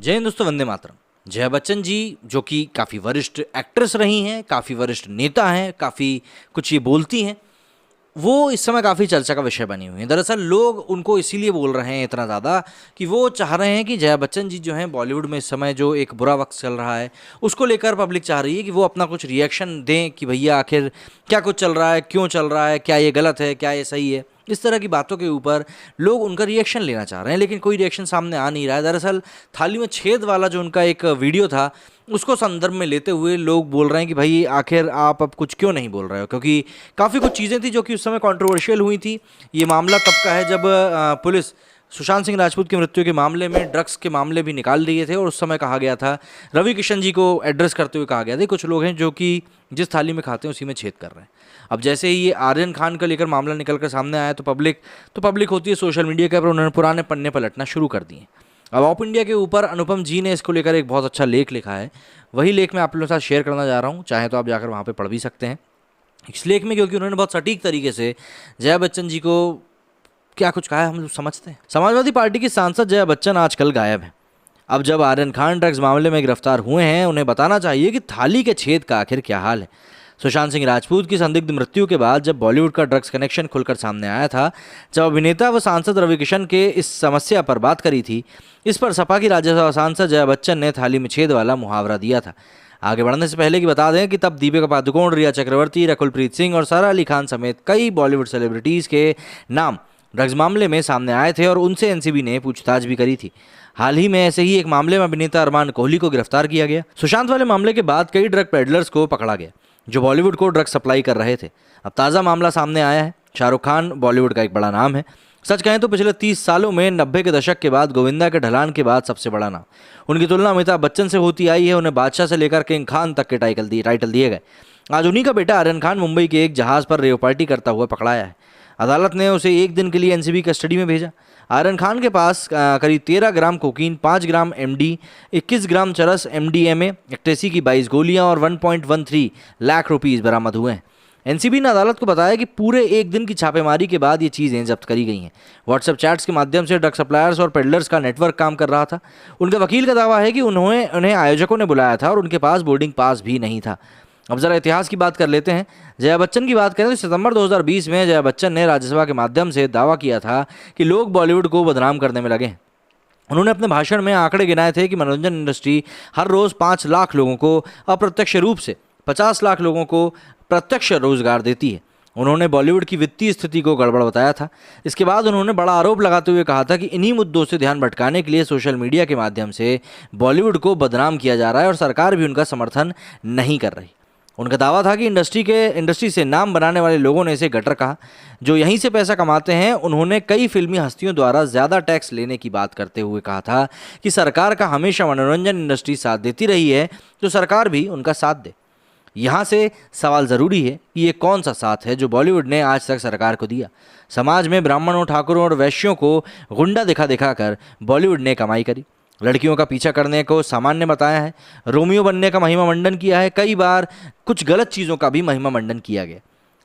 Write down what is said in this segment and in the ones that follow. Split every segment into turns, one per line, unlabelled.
जय हिंद दोस्तों, वंदे मातरम। जया बच्चन जी जो कि काफ़ी वरिष्ठ एक्ट्रेस रही हैं, काफ़ी वरिष्ठ नेता हैं, काफ़ी कुछ ये बोलती हैं, वो इस समय काफ़ी चर्चा का विषय बनी हुई हैं। दरअसल लोग उनको इसीलिए बोल रहे हैं इतना ज़्यादा कि वो चाह रहे हैं कि जया बच्चन जी जो हैं बॉलीवुड में इस समय जो एक बुरा वक्त चल रहा है उसको लेकर पब्लिक चाह रही है कि वो अपना कुछ रिएक्शन दें कि भैया आखिर क्या कुछ चल रहा है, क्यों चल रहा है, क्या ये गलत है, क्या ये सही है। इस तरह की बातों के ऊपर लोग उनका रिएक्शन लेना चाह रहे हैं, लेकिन कोई रिएक्शन सामने आ नहीं रहा है। दरअसल थाली में छेद वाला जो उनका एक वीडियो था उसको संदर्भ में लेते हुए लोग बोल रहे हैं कि भाई आखिर आप अब कुछ क्यों नहीं बोल रहे हो, क्योंकि काफ़ी कुछ चीज़ें थी जो कि उस समय कंट्रोवर्शियल हुई थी। ये मामला तब का है जब पुलिस सुशांत सिंह राजपूत की मृत्यु के मामले में ड्रग्स के मामले भी निकाल लिए थे और उस समय कहा गया था, रवि किशन जी को एड्रेस करते हुए कहा गया था, कुछ लोग हैं जो कि जिस थाली में खाते हैं उसी में छेद कर रहे हैं। अब जैसे ही ये आर्यन खान का लेकर मामला निकल कर सामने आया तो पब्लिक होती है सोशल मीडिया के ऊपर, उन्होंने पुराने पन्ने पलटना शुरू कर दिए। अब ऑप इंडिया के ऊपर अनुपम जी ने इसको लेकर एक बहुत अच्छा लेख लिखा है, वही लेख मैं आप लोगों के साथ शेयर करना जा रहा हूँ। चाहे तो आप जाकर वहाँ पे पढ़ भी सकते हैं इस लेख में, क्योंकि उन्होंने बहुत सटीक तरीके से जया बच्चन जी को क्या कुछ कहा है हम लोग समझते हैं। समाजवादी पार्टी की सांसद जया बच्चन आजकल गायब है। अब जब आर्यन खान ड्रग्स मामले में गिरफ्तार हुए हैं, उन्हें बताना चाहिए कि थाली के छेद का आखिर क्या हाल है। सुशांत सिंह राजपूत की संदिग्ध मृत्यु के बाद जब बॉलीवुड का ड्रग्स कनेक्शन खुलकर सामने आया था, जब अभिनेता व सांसद रवि किशन के इस समस्या पर बात करी थी, इस पर सपा की राज्यसभा सांसद जया बच्चन ने थाली में छेद वाला मुहावरा दिया था। आगे बढ़ने से पहले कि बता दें कि तब दीपिका पादुकोण, रिया चक्रवर्ती, रकुलप्रीत सिंह और सारा अली खान समेत कई बॉलीवुड सेलिब्रिटीज़ के नाम ड्रग्स मामले में सामने आए थे और उनसे एनसीबी ने पूछताछ भी करी थी। हाल ही में ऐसे ही एक मामले में अभिनेता अरमान कोहली को गिरफ्तार किया गया। सुशांत वाले मामले के बाद कई ड्रग पेडलर्स को पकड़ा गया जो बॉलीवुड को ड्रग सप्लाई कर रहे थे। अब ताज़ा मामला सामने आया है। शाहरुख खान बॉलीवुड का एक बड़ा नाम है। सच कहें तो पिछले 30 सालों में 90 के दशक के बाद गोविंदा के ढलान के बाद सबसे बड़ा नाम। उनकी तुलना अमिताभ बच्चन से होती आई है। उन्हें बादशाह से लेकर किंग खान तक के टाइटल दिए गए। आज उन्हीं का बेटा आर्यन खान मुंबई के एक जहाज़ पर रेव पार्टी करता हुआ पकड़ाया है। अदालत ने उसे एक दिन के लिए एनसीबी कस्टडी में भेजा। आर्यन खान के पास करीब 13 ग्राम कोकीन, 5 ग्राम एमडी, 21 ग्राम चरस एमडीएमए, एक्टेसी की 22 गोलियां और 1.13 लाख रुपीस बरामद हुए हैं। एनसीबी ने अदालत को बताया कि पूरे एक दिन की छापेमारी के बाद ये चीज़ें जब्त करी गई हैं। व्हाट्सएप चैट्स के माध्यम से ड्रग सप्लायर्स और पेडलर्स का नेटवर्क काम कर रहा था। उनके वकील का दावा है कि उन्हें आयोजकों ने बुलाया था और उनके पास बोर्डिंग पास भी नहीं था। अब जरा इतिहास की बात कर लेते हैं। जया बच्चन की बात करें तो सितंबर 2020 में जया बच्चन ने राज्यसभा के माध्यम से दावा किया था कि लोग बॉलीवुड को बदनाम करने में लगे हैं। उन्होंने अपने भाषण में आंकड़े गिनाए थे कि मनोरंजन इंडस्ट्री हर रोज़ 5 लाख लोगों को अप्रत्यक्ष रूप से 50 लाख लोगों को प्रत्यक्ष रोजगार देती है। उन्होंने बॉलीवुड की वित्तीय स्थिति को गड़बड़ बताया था। इसके बाद उन्होंने बड़ा आरोप लगाते हुए कहा था कि इन्हीं मुद्दों से ध्यान भटकाने के लिए सोशल मीडिया के माध्यम से बॉलीवुड को बदनाम किया जा रहा है और सरकार भी उनका समर्थन नहीं कर रही। उनका दावा था कि इंडस्ट्री से नाम बनाने वाले लोगों ने इसे गटर कहा, जो यहीं से पैसा कमाते हैं। उन्होंने कई फिल्मी हस्तियों द्वारा ज़्यादा टैक्स लेने की बात करते हुए कहा था कि सरकार का हमेशा मनोरंजन इंडस्ट्री साथ देती रही है, तो सरकार भी उनका साथ दे। यहाँ से सवाल ज़रूरी है कि ये कौन सा साथ है जो बॉलीवुड ने आज तक सरकार को दिया। समाज में ब्राह्मणों, ठाकुरों और वैश्यों को गुंडा दिखा कर बॉलीवुड ने कमाई करी। लड़कियों का पीछा करने को सामान्य बताया है। रोमियो बनने का महिमा मंडन किया है। कई बार कुछ गलत चीज़ों का भी महिमा मंडन किया गया।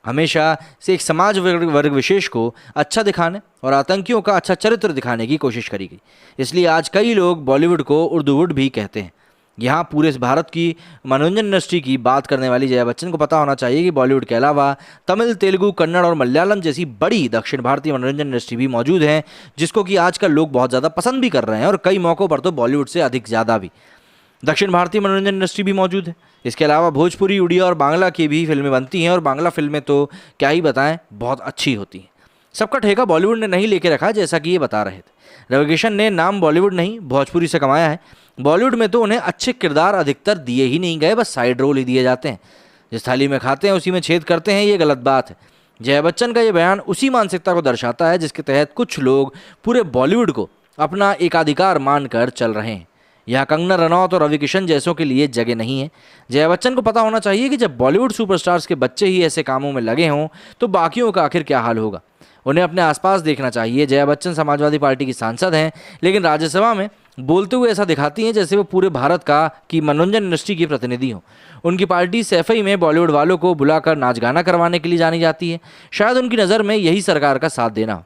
हमेशा से एक समाज वर्ग विशेष को अच्छा दिखाने और आतंकियों का अच्छा चरित्र दिखाने की कोशिश करी गई। इसलिए आज कई लोग बॉलीवुड को उर्दूवुड भी कहते हैं। यहाँ पूरे भारत की मनोरंजन इंडस्ट्री की बात करने वाली जया बच्चन को पता होना चाहिए कि बॉलीवुड के अलावा तमिल, तेलुगु, कन्नड़ और मलयालम जैसी बड़ी दक्षिण भारतीय मनोरंजन इंडस्ट्री भी मौजूद हैं, जिसको कि आजकल लोग बहुत ज़्यादा पसंद भी कर रहे हैं और कई मौक़ों पर तो बॉलीवुड से अधिक ज़्यादा भी दक्षिण भारतीय मनोरंजन इंडस्ट्री भी मौजूद है। इसके अलावा भोजपुरी, उड़िया और बांग्ला की भी फिल्में बनती हैं और बांग्ला फिल्में तो क्या ही बताएं, बहुत अच्छी होती हैं। सबका ठेका बॉलीवुड ने नहीं लेके रखा, जैसा कि ये बता रहे थे। रवि किशन ने नाम बॉलीवुड नहीं भोजपुरी से कमाया है। बॉलीवुड में तो उन्हें अच्छे किरदार अधिकतर दिए ही नहीं गए, बस साइड रोल ही दिए जाते हैं। जिस थाली में खाते हैं उसी में छेद करते हैं, ये गलत बात है। जया बच्चन का ये बयान उसी मानसिकता को दर्शाता है जिसके तहत कुछ लोग पूरे बॉलीवुड को अपना एकाधिकार मानकर चल रहे हैं। यहाँ कंगना रनौत और रवि किशन जैसों के लिए जगह नहीं है। जया बच्चन को पता होना चाहिए कि जब बॉलीवुड सुपरस्टार्स के बच्चे ही ऐसे कामों में लगे हों तो बाकियों का आखिर क्या हाल होगा। उन्हें अपने आसपास देखना चाहिए। जया बच्चन समाजवादी पार्टी की सांसद हैं, लेकिन राज्यसभा में बोलते हुए ऐसा दिखाती हैं जैसे वो पूरे भारत की मनोरंजन इंडस्ट्री की प्रतिनिधि हों। उनकी पार्टी सैफई में बॉलीवुड वालों को बुलाकर नाच गाना करवाने के लिए जानी जाती है। शायद उनकी नज़र में यही सरकार का साथ देना हो।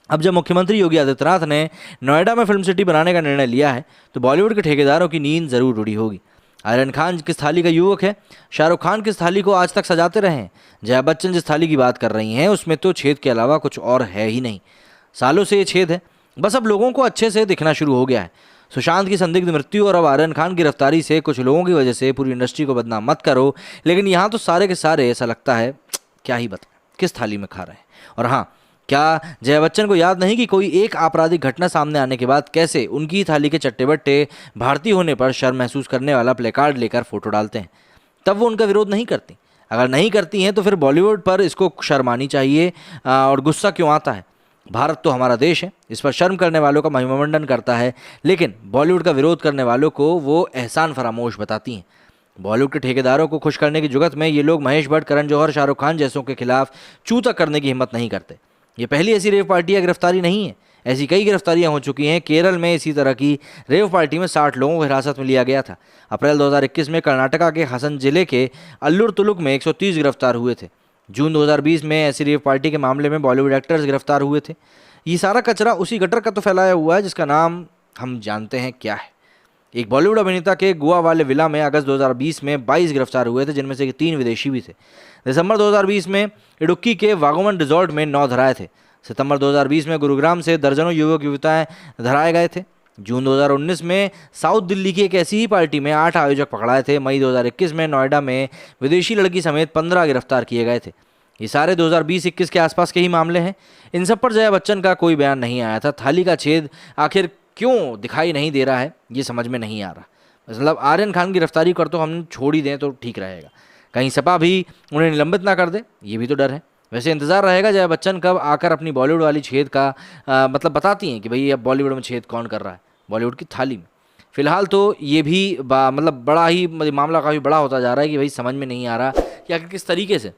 अब जब मुख्यमंत्री योगी आदित्यनाथ ने नोएडा में फिल्म सिटी बनाने का निर्णय लिया है तो बॉलीवुड के ठेकेदारों की नींद जरूर उड़ी होगी। आर्यन खान किस थाली का युवक है, शाहरुख खान किस थाली को आज तक सजाते रहे हैं, जया बच्चन जिस थाली की बात कर रही हैं उसमें तो छेद के अलावा कुछ और है ही नहीं। सालों से ये छेद है, बस अब लोगों को अच्छे से दिखना शुरू हो गया है। सुशांत की संदिग्ध मृत्यु और अब आर्यन खान की गिरफ्तारी से कुछ लोगों की वजह से पूरी इंडस्ट्री को बदनाम मत करो, लेकिन यहाँ तो सारे के सारे ऐसा लगता है क्या ही बता किस थाली में खा रहे हैं। और हाँ, क्या जया बच्चन को याद नहीं कि कोई एक आपराधिक घटना सामने आने के बाद कैसे उनकी थाली के चट्टे बट्टे भारतीय होने पर शर्म महसूस करने वाला प्लेकार्ड लेकर फोटो डालते हैं, तब वो उनका विरोध नहीं करती। अगर नहीं करती हैं तो फिर बॉलीवुड पर इसको शर्म आनी चाहिए और गुस्सा क्यों आता है। भारत तो हमारा देश है, इस पर शर्म करने वालों का महिमामंडन करता है, लेकिन बॉलीवुड का विरोध करने वालों को वो एहसान फरामोश बताती हैं। बॉलीवुड के ठेकेदारों को खुश करने की जुगत में ये लोग महेश भट्ट, करण जौहर, शाहरुख खान जैसों के खिलाफ चू तक करने की हिम्मत नहीं करते। ये पहली ऐसी रेव पार्टी या गिरफ्तारी नहीं है, ऐसी कई गिरफ्तारियां हो चुकी हैं। केरल में इसी तरह की रेव पार्टी में 60 लोगों को हिरासत में लिया गया था। अप्रैल 2021 में कर्नाटका के हसन जिले के अल्लुर तुलुक में 130 गिरफ्तार हुए थे। जून 2020 में ऐसी रेव पार्टी के मामले में बॉलीवुड एक्टर्स गिरफ्तार हुए थे। ये सारा कचरा उसी गटर का तो फैलाया हुआ है जिसका नाम हम जानते हैं क्या है। एक बॉलीवुड अभिनेता के गोवा वाले विला में अगस्त 2020 में 22 गिरफ्तार हुए थे, जिनमें से 3 विदेशी भी थे। दिसंबर 2020 में इडुक्की के वागोमन रिजॉर्ट में 9 धराए थे। सितंबर 2020 में गुरुग्राम से दर्जनों युवक युवताएं धराए गए थे। जून 2019 में साउथ दिल्ली की एक ऐसी ही पार्टी में 8 आयोजक पकड़ाए थे। मई 2021 में नोएडा में विदेशी लड़की समेत 15 गिरफ्तार किए गए थे। ये सारे 2020-21 के आसपास के ही मामले हैं। इन सब पर जया बच्चन का कोई बयान नहीं आया था। थाली का छेद आखिर क्यों दिखाई नहीं दे रहा है, ये समझ में नहीं आ रहा। मतलब आर्यन खान की गिरफ्तारी कर तो हम छोड़ ही दें तो ठीक रहेगा, कहीं सपा भी उन्हें निलंबित ना कर दे, ये भी तो डर है। वैसे इंतज़ार रहेगा जया बच्चन कब आकर अपनी बॉलीवुड वाली छेद का मतलब बताती हैं कि भाई अब बॉलीवुड में छेद कौन कर रहा है बॉलीवुड की थाली में। फिलहाल तो ये भी मतलब बड़ा ही मामला काफ़ी बड़ा होता जा रहा है कि भाई समझ में नहीं आ रहा कि आखिर किस तरीके से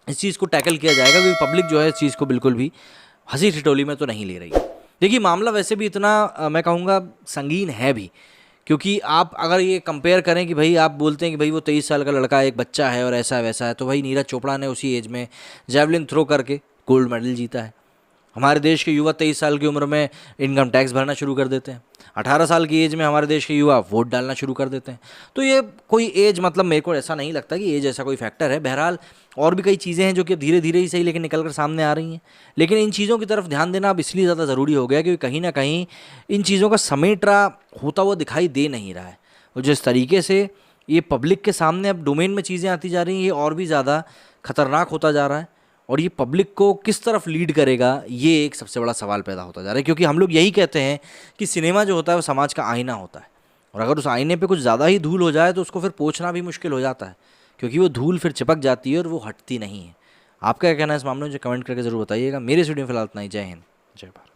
इस चीज़ को टैकल किया जाएगा, क्योंकि पब्लिक जो है इस चीज़ को बिल्कुल भी हंसी ठिठोली में तो नहीं ले रही है। देखिए, मामला वैसे भी इतना मैं कहूँगा संगीन है भी, क्योंकि आप अगर ये कंपेयर करें कि भाई आप बोलते हैं कि भाई वो 23 साल का लड़का एक बच्चा है और ऐसा वैसा है, तो भाई नीरज चोपड़ा ने उसी एज में जैवलिन थ्रो करके गोल्ड मेडल जीता है। हमारे देश के युवा 23 साल की उम्र में इनकम टैक्स भरना शुरू कर देते हैं। 18 साल की एज में हमारे देश के युवा वोट डालना शुरू कर देते हैं। तो ये कोई एज मतलब मेरे को ऐसा नहीं लगता कि एज ऐसा कोई फैक्टर है। बहरहाल और भी कई चीज़ें हैं जो कि धीरे धीरे ही सही लेकिन निकल कर सामने आ रही हैं। लेकिन इन चीज़ों की तरफ ध्यान देना अब इसलिए ज़्यादा ज़रूरी हो गया क्योंकि कहीं ना कहीं इन चीज़ों का समेटा होता हुआ दिखाई दे नहीं रहा है। और जिस तरीके से ये पब्लिक के सामने अब डोमेन में चीज़ें आती जा रही हैं, ये और भी ज़्यादा खतरनाक होता जा रहा है। और ये पब्लिक को किस तरफ लीड करेगा, ये एक सबसे बड़ा सवाल पैदा होता जा रहा है। क्योंकि हम लोग यही कहते हैं कि सिनेमा जो होता है वो समाज का आईना होता है, और अगर उस आईने पे कुछ ज़्यादा ही धूल हो जाए तो उसको फिर पोंछना भी मुश्किल हो जाता है, क्योंकि वो धूल फिर चिपक जाती है और वो हटती नहीं है। आपका क्या कहना है इस मामले में, मुझे कमेंट करके ज़रूर बताइएगा। मेरे स्टूडियो में फिलहाल इतना ही। जय हिंद, जय भारत।